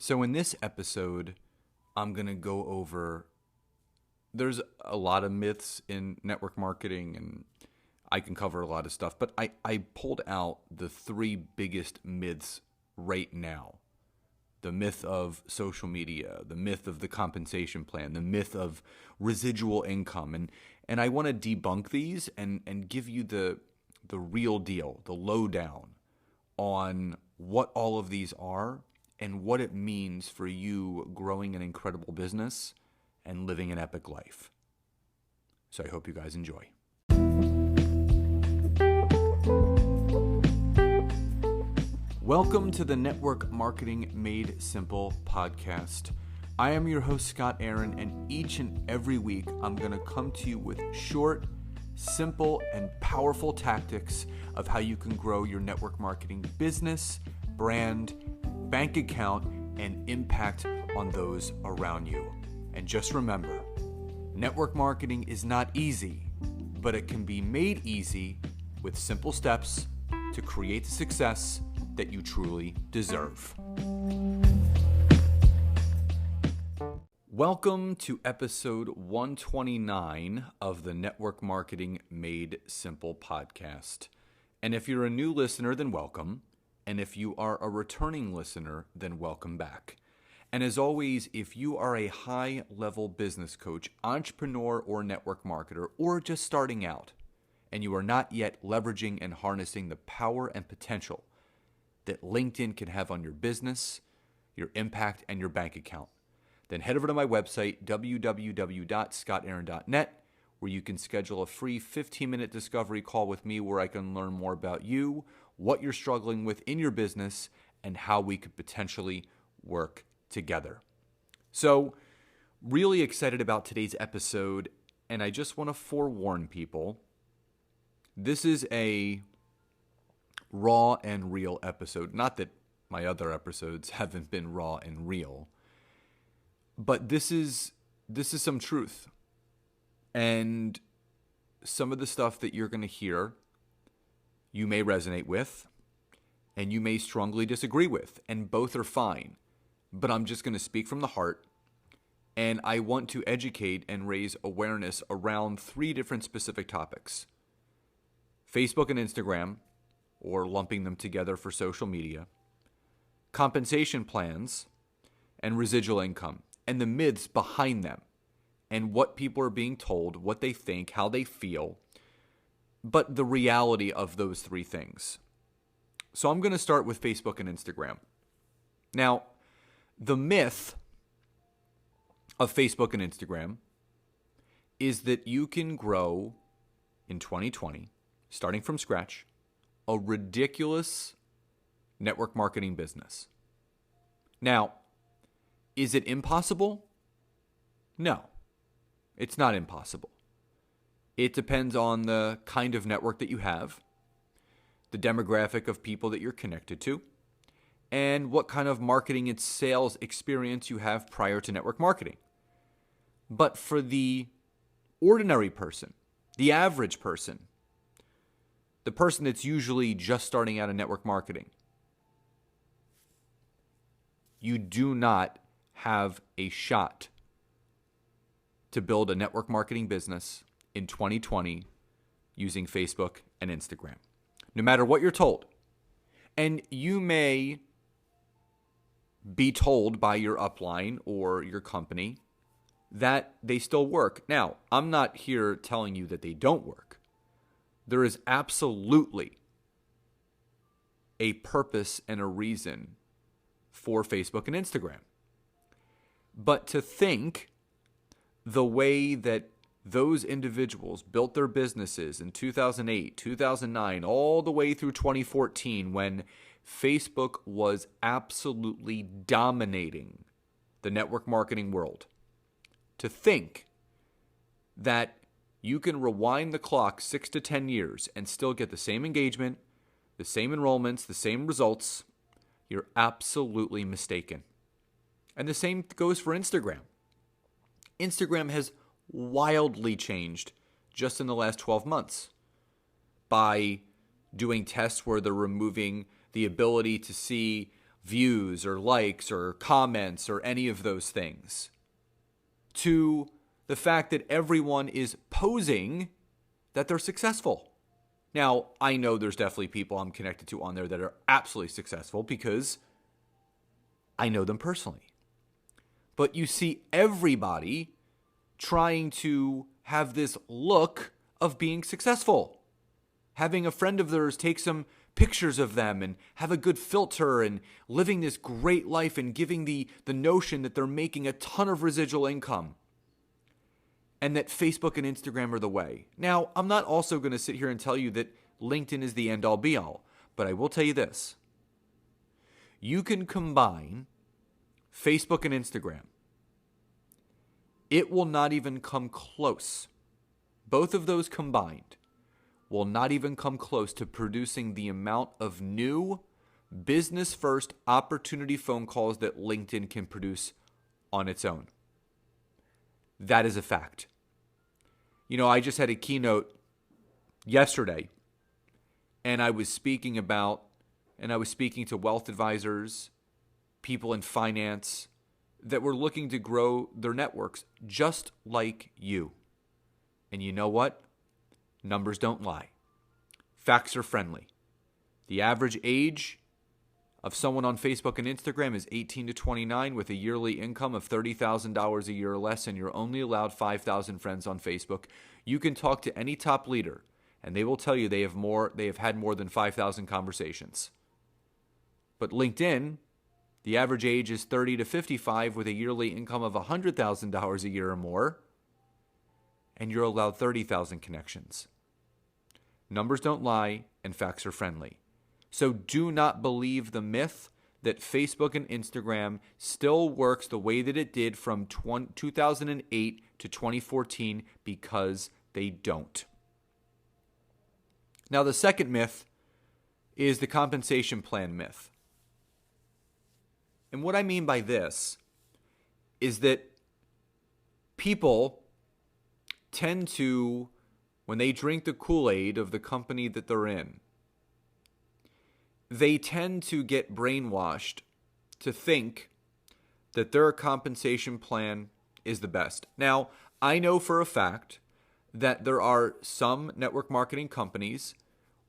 So in this episode, I'm going to go over, there's a lot of myths in network marketing and I can cover a lot of stuff, but I pulled out the three biggest myths right now. The myth of social media, the myth of the compensation plan, the myth of residual income. And I want to debunk these and give you the real deal, the lowdown on what all of these are and what it means for you growing an incredible business and living an epic life. So I hope you guys enjoy. Welcome to the Network Marketing Made Simple podcast. I am your host, Scott Aaron, and each and every week I'm going to come to you with short, simple, and powerful tactics of how you can grow your network marketing business, brand, bank account, and impact on those around you. And just remember, network marketing is not easy, but it can be made easy with simple steps to create the success that you truly deserve. Welcome to episode 129 of the Network Marketing Made Simple podcast. And if you're a new listener, then welcome. And if you are a returning listener, then welcome back. And as always, if you are a high-level business coach, entrepreneur, or network marketer, or just starting out, and you are not yet leveraging and harnessing the power and potential that LinkedIn can have on your business, your impact, and your bank account, then head over to my website, www.scottaaron.net, where you can schedule a free 15-minute discovery call with me where I can learn more about you, what you're struggling with in your business, and how we could potentially work together. So, really excited about today's episode, and I just want to forewarn people, this is a raw and real episode. Not that my other episodes haven't been raw and real, but this is some truth. And some of the stuff that you're going to hear, you may resonate with, and you may strongly disagree with, and both are fine. But I'm just going to speak from the heart, and I want to educate and raise awareness around three different specific topics: Facebook and Instagram, or lumping them together for social media, compensation plans, and residual income, and the myths behind them, and what people are being told, what they think, how they feel, but the reality of those three things. So I'm going to start with Facebook and Instagram. Now, the myth of Facebook and Instagram is that you can grow in 2020, starting from scratch, a ridiculous network marketing business. Now, is it impossible? No, it's not impossible. It depends on the kind of network that you have, the demographic of people that you're connected to, and what kind of marketing and sales experience you have prior to network marketing. But for the ordinary person, the average person, the person that's usually just starting out in network marketing, you do not have a shot to build a network marketing business in 2020 using Facebook and Instagram, no matter what you're told. And you may be told by your upline or your company that they still work. Now, I'm not here telling you that they don't work. There is absolutely a purpose and a reason for Facebook and Instagram. But to think the way that those individuals built their businesses in 2008, 2009, all the way through 2014, when Facebook was absolutely dominating the network marketing world, to think that you can rewind the clock 6 to 10 years and still get the same engagement, the same enrollments, the same results, you're absolutely mistaken. And the same goes for Instagram. Instagram has wildly changed just in the last 12 months by doing tests where they're removing the ability to see views or likes or comments or any of those things, to the fact that everyone is posing that they're successful. Now, I know there's definitely people I'm connected to on there that are absolutely successful because I know them personally. But you see everybody trying to have this look of being successful. Having a friend of theirs take some pictures of them and have a good filter and living this great life and giving the notion that they're making a ton of residual income and that Facebook and Instagram are the way. Now, I'm not also going to sit here and tell you that LinkedIn is the end-all be-all, but I will tell you this. You can combine Facebook and Instagram. It will not even come close. Both of those combined will not even come close to producing the amount of new business-first opportunity phone calls that LinkedIn can produce on its own. That is a fact. You know, I just had a keynote yesterday, and I was speaking to wealth advisors, people in finance that were looking to grow their networks just like you. And you know what? Numbers don't lie. Facts are friendly. The average age of someone on Facebook and Instagram is 18 to 29 with a yearly income of $30,000 a year or less, and you're only allowed 5,000 friends on Facebook. You can talk to any top leader, and they will tell you they have had more than 5,000 conversations. But LinkedIn, the average age is 30 to 55 with a yearly income of $100,000 a year or more, and you're allowed 30,000 connections. Numbers don't lie, and facts are friendly. So do not believe the myth that Facebook and Instagram still works the way that it did from 2008 to 2014, because they don't. Now, the second myth is the compensation plan myth. And what I mean by this is that people tend to, when they drink the Kool-Aid of the company that they're in, they tend to get brainwashed to think that their compensation plan is the best. Now, I know for a fact that there are some network marketing companies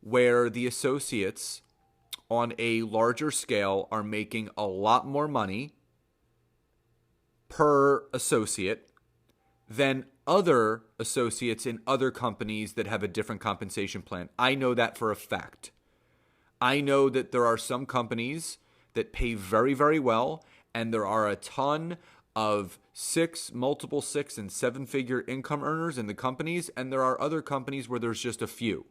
where the associates on a larger scale are making a lot more money per associate than other associates in other companies that have a different compensation plan. I know that for a fact. I know that there are some companies that pay very, very well, and there are a ton of multiple six and seven-figure income earners in the companies, and there are other companies where there's just a few.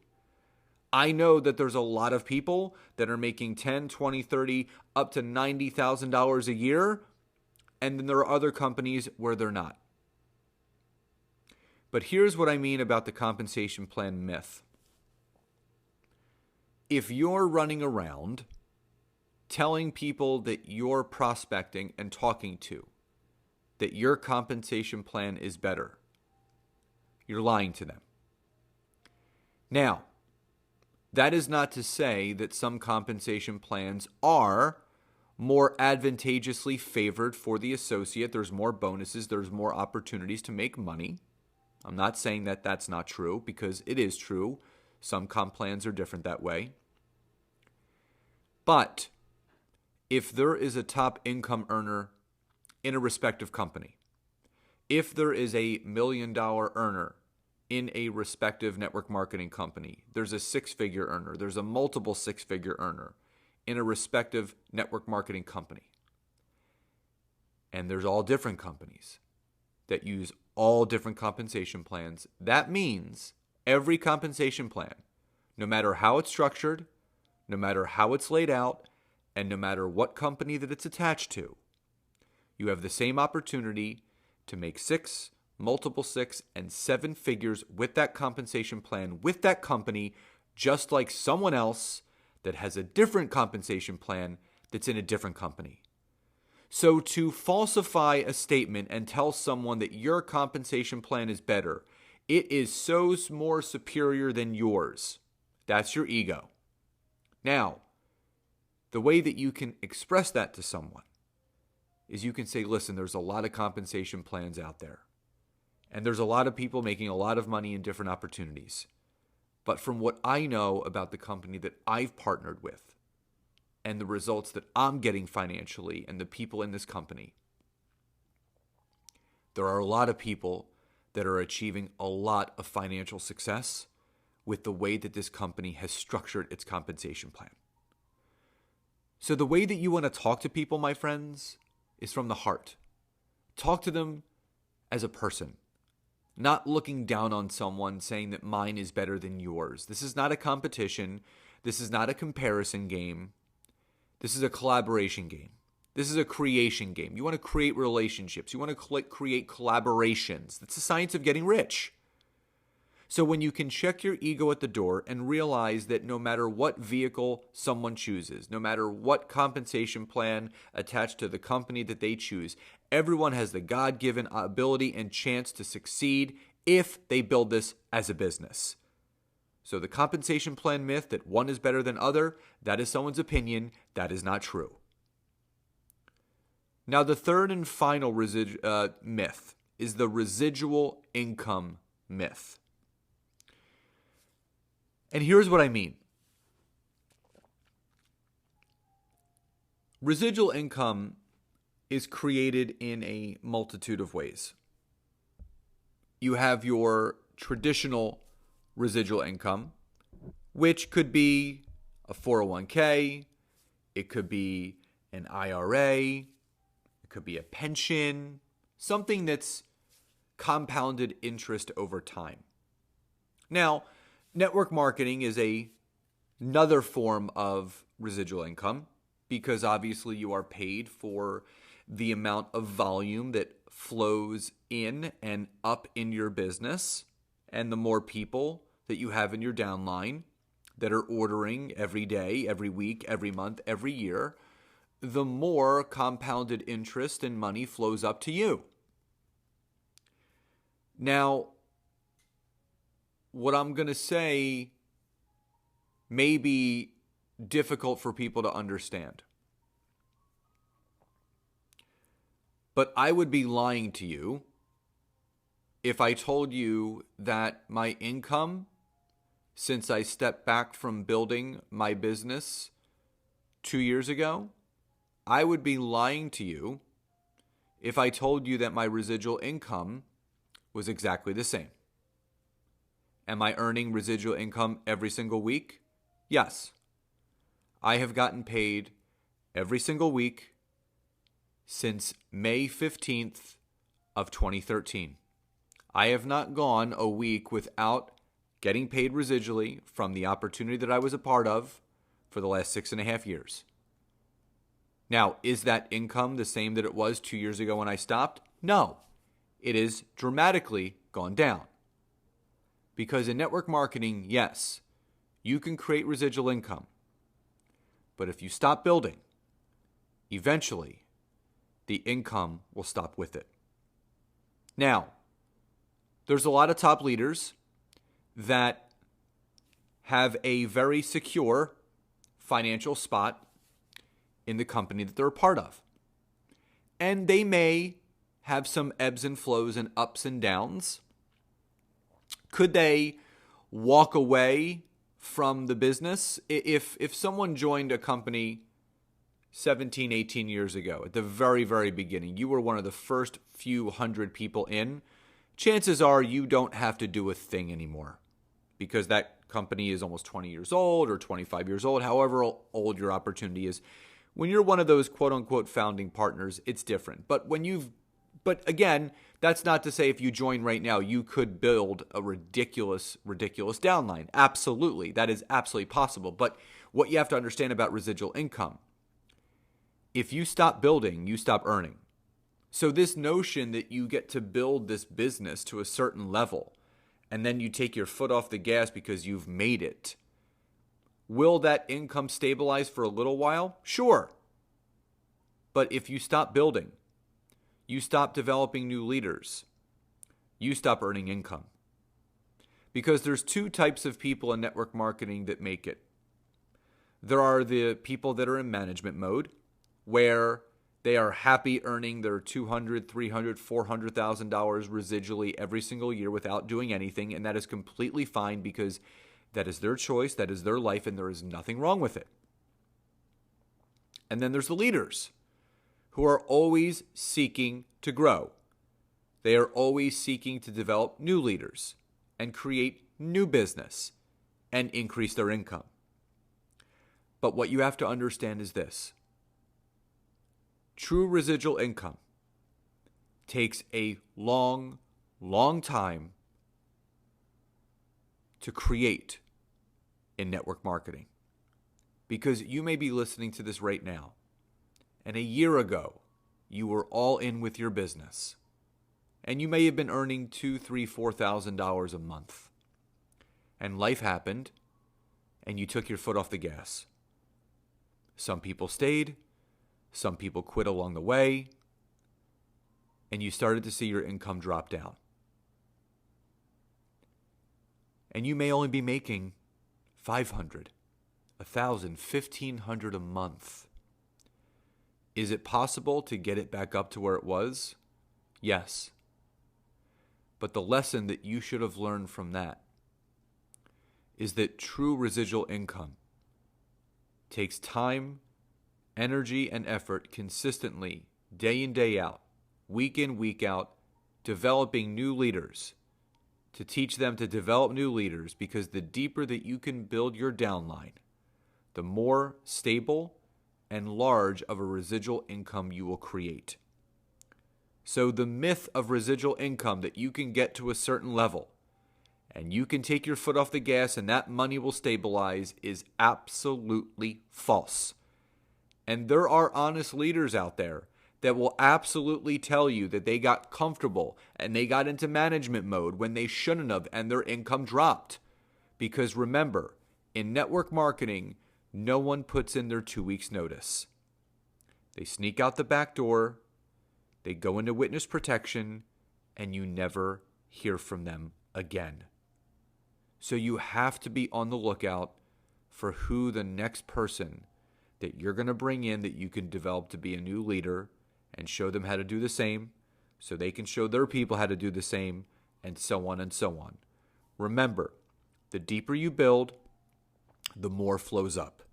I know that there's a lot of people that are making $10, $20, $30, up to $90,000 a year, and then there are other companies where they're not. But here's what I mean about the compensation plan myth. If you're running around telling people that you're prospecting and talking to that your compensation plan is better, you're lying to them. Now, that is not to say that some compensation plans are more advantageously favored for the associate. There's more bonuses, there's more opportunities to make money. I'm not saying that that's not true, because it is true. Some comp plans are different that way. But if there is a top income earner in a respective company, if there is a $1 million earner in a respective network marketing company, there's a six-figure earner, there's a multiple six-figure earner in a respective network marketing company, and there's all different companies that use all different compensation plans, that means every compensation plan, no matter how it's structured, no matter how it's laid out, and no matter what company that it's attached to, you have the same opportunity to make six, multiple six, and seven figures with that compensation plan, with that company, just like someone else that has a different compensation plan that's in a different company. So to falsify a statement and tell someone that your compensation plan is better, it is so more superior than yours. That's your ego. Now, The way that you can express that to someone is you can say, listen, there's a lot of compensation plans out there. And there's a lot of people making a lot of money in different opportunities. But from what I know about the company that I've partnered with and the results that I'm getting financially and the people in this company, there are a lot of people that are achieving a lot of financial success with the way that this company has structured its compensation plan. So the way that you want to talk to people, my friends, is from the heart. Talk to them as a person, not looking down on someone saying that mine is better than yours. This is not a competition. This is not a comparison game. This is a collaboration game. This is a creation game. You want to create relationships. You want to create collaborations. That's the science of getting rich. So when you can check your ego at the door and realize that no matter what vehicle someone chooses, no matter what compensation plan attached to the company that they choose, everyone has the God-given ability and chance to succeed if they build this as a business. So the compensation plan myth that one is better than other, that is someone's opinion. That is not true. Now, the third and final myth is the residual income myth. And here's what I mean. Residual income is created in a multitude of ways. You have your traditional residual income, which could be a 401k, it could be an IRA, it could be a pension, something that's compounded interest over time. Now, network marketing is another form of residual income because obviously you are paid for the amount of volume that flows in and up in your business, and the more people that you have in your downline that are ordering every day, every week, every month, every year, the more compounded interest and money flows up to you. Now, what I'm going to say may be difficult for people to understand. But I would be lying to you if I told you that my income, since I stepped back from building my business 2 years ago, I would be lying to you if I told you that my residual income was exactly the same. Am I earning residual income every single week? Yes. I have gotten paid every single week since May 15th of 2013. I have not gone a week without getting paid residually from the opportunity that I was a part of for the last 6.5 years. Now, is that income the same that it was 2 years ago when I stopped? No. It is dramatically gone down. Because in network marketing, yes, you can create residual income. But if you stop building, eventually the income will stop with it. Now, there's a lot of top leaders that have a very secure financial spot in the company that they're a part of. And they may have some ebbs and flows and ups and downs. Could they walk away from the business? If someone joined a company 17, 18 years ago, at the very, very beginning, you were one of the first few hundred people in, chances are you don't have to do a thing anymore because that company is almost 20 years old or 25 years old, however old your opportunity is. When you're one of those quote-unquote founding partners, it's different. But again, that's not to say if you join right now, you could build a ridiculous downline. Absolutely. That is absolutely possible. But what you have to understand about residual income, if you stop building, you stop earning. So this notion that you get to build this business to a certain level and then you take your foot off the gas because you've made it, will that income stabilize for a little while? Sure. But if you stop building, you stop developing new leaders, you stop earning income. Because there's two types of people in network marketing that make it. There are the people that are in management mode where they are happy earning their $200,000, $300,000, $400,000 residually every single year without doing anything, and that is completely fine because that is their choice, that is their life, and there is nothing wrong with it. And then there's the leaders who are always seeking to grow. They are always seeking to develop new leaders and create new business and increase their income. But what you have to understand is this. True residual income takes a long, long time to create in network marketing. Because you may be listening to this right now, and a year ago, you were all in with your business, and you may have been earning $2,000, $3,000, $4,000 a month. And life happened, and you took your foot off the gas. Some people stayed, some people quit along the way, and you started to see your income drop down. And you may only be making $500, $1,000, $1,500 a month. Is it possible to get it back up to where it was? Yes. But the lesson that you should have learned from that is that true residual income takes time, energy, and effort consistently, day in, day out, week in, week out, developing new leaders, to teach them to develop new leaders, because the deeper that you can build your downline, the more stable and large of a residual income you will create. So the myth of residual income, that you can get to a certain level and you can take your foot off the gas and that money will stabilize, is absolutely false. And there are honest leaders out there that will absolutely tell you that they got comfortable and they got into management mode when they shouldn't have, and their income dropped. Because remember, in network marketing, no one puts in their 2 weeks notice. They sneak out the back door, they go into witness protection, and you never hear from them again. So you have to be on the lookout for who the next person that you're going to bring in that you can develop to be a new leader, and show them how to do the same so they can show their people how to do the same, and so on and so on. Remember, the deeper you build, the more flows up.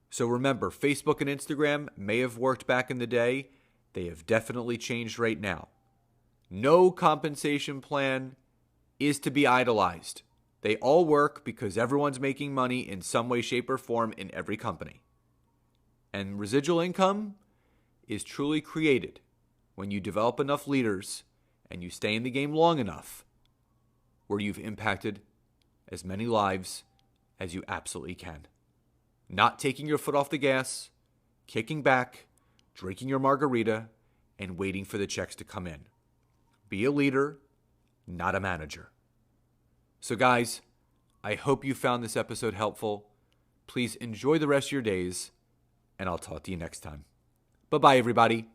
So remember, Facebook and Instagram may have worked back in the day. They have definitely changed right now. No compensation plan is to be idolized. They all work because everyone's making money in some way, shape, or form in every company. And residual income is truly created when you develop enough leaders and you stay in the game long enough where you've impacted as many lives as you absolutely can. Not taking your foot off the gas, kicking back, drinking your margarita, and waiting for the checks to come in. Be a leader, not a manager. So guys, I hope you found this episode helpful. Please enjoy the rest of your days, and I'll talk to you next time. Bye-bye, everybody.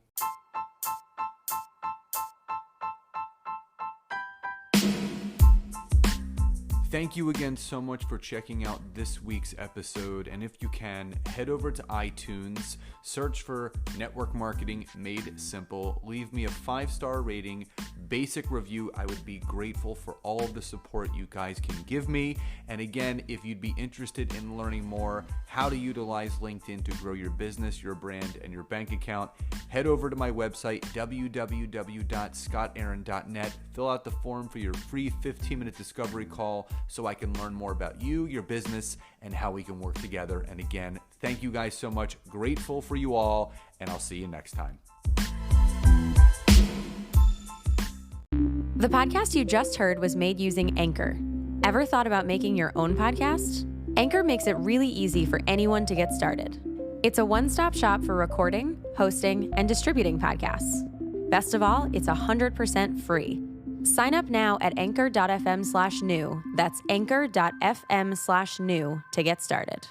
Thank you again so much for checking out this week's episode. And if you can, head over to iTunes, search for Network Marketing Made Simple, leave me a 5-star rating, basic review. I would be grateful for all of the support you guys can give me. And again, if you'd be interested in learning more how to utilize LinkedIn to grow your business, your brand, and your bank account, head over to my website, www.scottaaron.net. Fill out the form for your free 15-minute discovery call so I can learn more about you, your business, and how we can work together. And again, thank you guys so much. Grateful for you all, and I'll see you next time. The podcast you just heard was made using Anchor. Ever thought about making your own podcast? Anchor makes it really easy for anyone to get started. It's a one-stop shop for recording, hosting, and distributing podcasts. Best of all, it's 100% free. Sign up now at anchor.fm/new. That's anchor.fm/new to get started.